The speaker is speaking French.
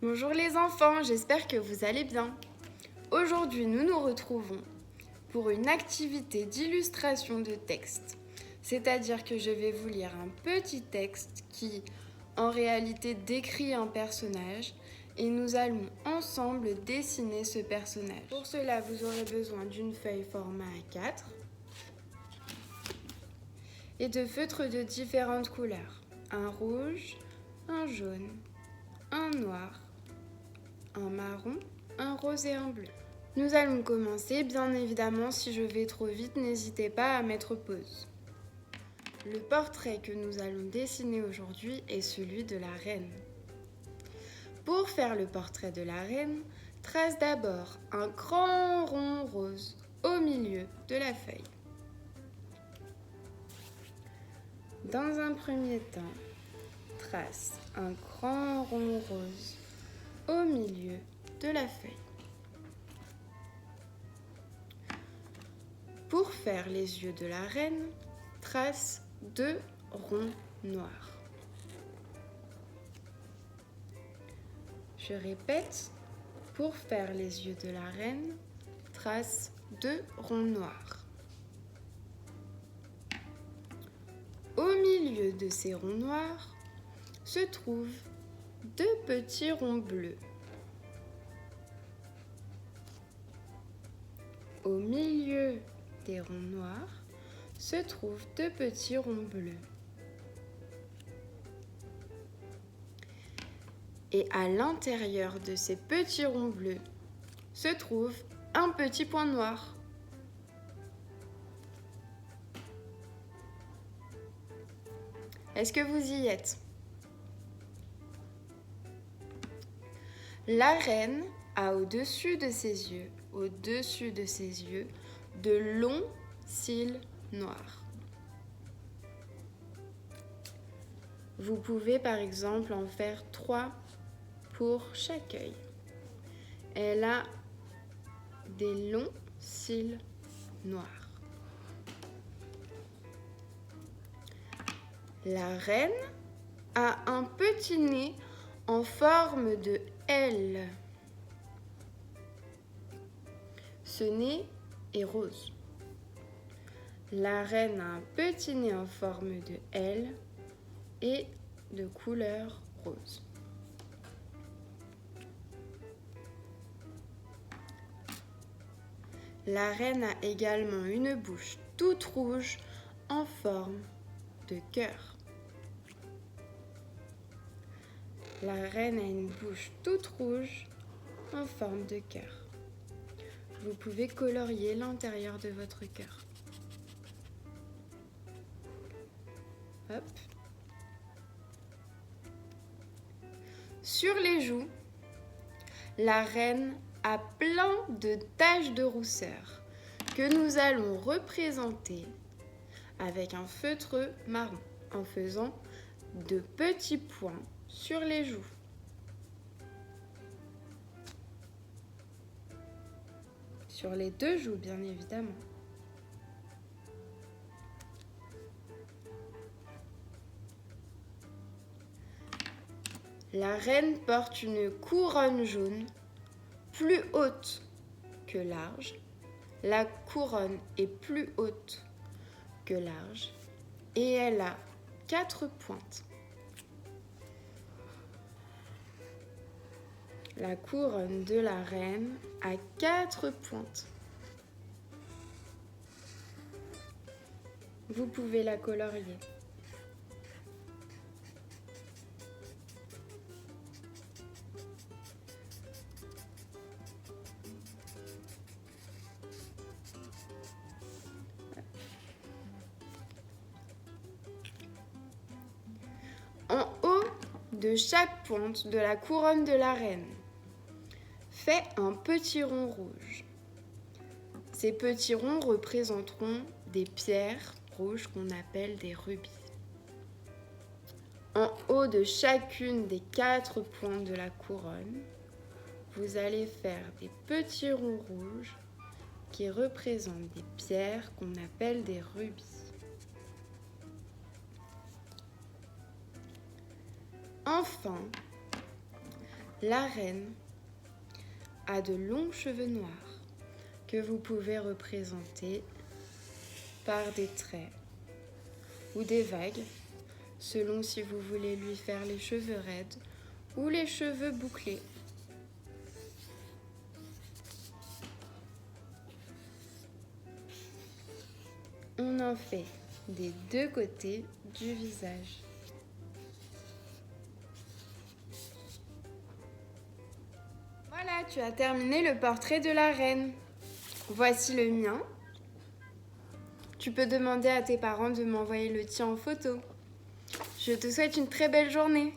Bonjour les enfants, j'espère que vous allez bien. Aujourd'hui, nous nous retrouvons pour une activité d'illustration de texte. C'est-à-dire que je vais vous lire un petit texte qui, en réalité, décrit un personnage et nous allons ensemble dessiner ce personnage. Pour cela, vous aurez besoin d'une feuille format A4 et de feutres de différentes couleurs. Un rouge, un jaune, un noir, un marron, un rose et un bleu. Nous allons commencer, bien évidemment, si je vais trop vite, n'hésitez pas à mettre pause. Le portrait que nous allons dessiner aujourd'hui est celui de la reine. Pour faire le portrait de la reine, trace d'abord un grand rond rose au milieu de la feuille. Dans un premier temps, trace un grand rond rose au milieu de la feuille. Pour faire les yeux de la reine, trace 2 ronds noirs. Je répète, pour faire les yeux de la reine, trace 2 ronds noirs. Au milieu de ces ronds noirs se trouvent 2 petits ronds bleus. Au milieu des ronds noirs se trouvent 2 petits ronds bleus. Et à l'intérieur de ces petits ronds bleus se trouve un petit point noir. Est-ce que vous y êtes? La reine a au-dessus de ses yeux, de longs cils noirs. Vous pouvez par exemple en faire 3 pour chaque œil. Elle a des longs cils noirs. La reine a un petit nez en forme de L. Ce nez est rose. La reine a un petit nez en forme de L et de couleur rose. La reine a également une bouche toute rouge en forme de cœur. La reine a une bouche toute rouge en forme de cœur. Vous pouvez colorier l'intérieur de votre cœur. Hop. Sur les joues, la reine a plein de taches de rousseur que nous allons représenter avec un feutre marron en faisant de petits points sur les joues. Sur les 2 joues, bien évidemment. La reine porte une couronne jaune plus haute que large. La couronne est plus haute que large et elle a 4 pointes. La couronne de la reine a 4 pointes. Vous pouvez la colorier. En haut de chaque pointe de la couronne de la reine, fait un petit rond rouge. Ces petits ronds représenteront des pierres rouges qu'on appelle des rubis. En haut de chacune des 4 pointes de la couronne, vous allez faire des petits ronds rouges qui représentent des pierres qu'on appelle des rubis. Enfin, La reine a de longs cheveux noirs que vous pouvez représenter par des traits ou des vagues, selon si vous voulez lui faire les cheveux raides ou les cheveux bouclés. On en fait des deux côtés du visage. Voilà, tu as terminé le portrait de la reine. Voici le mien. Tu peux demander à tes parents de m'envoyer le tien en photo. Je te souhaite une très belle journée.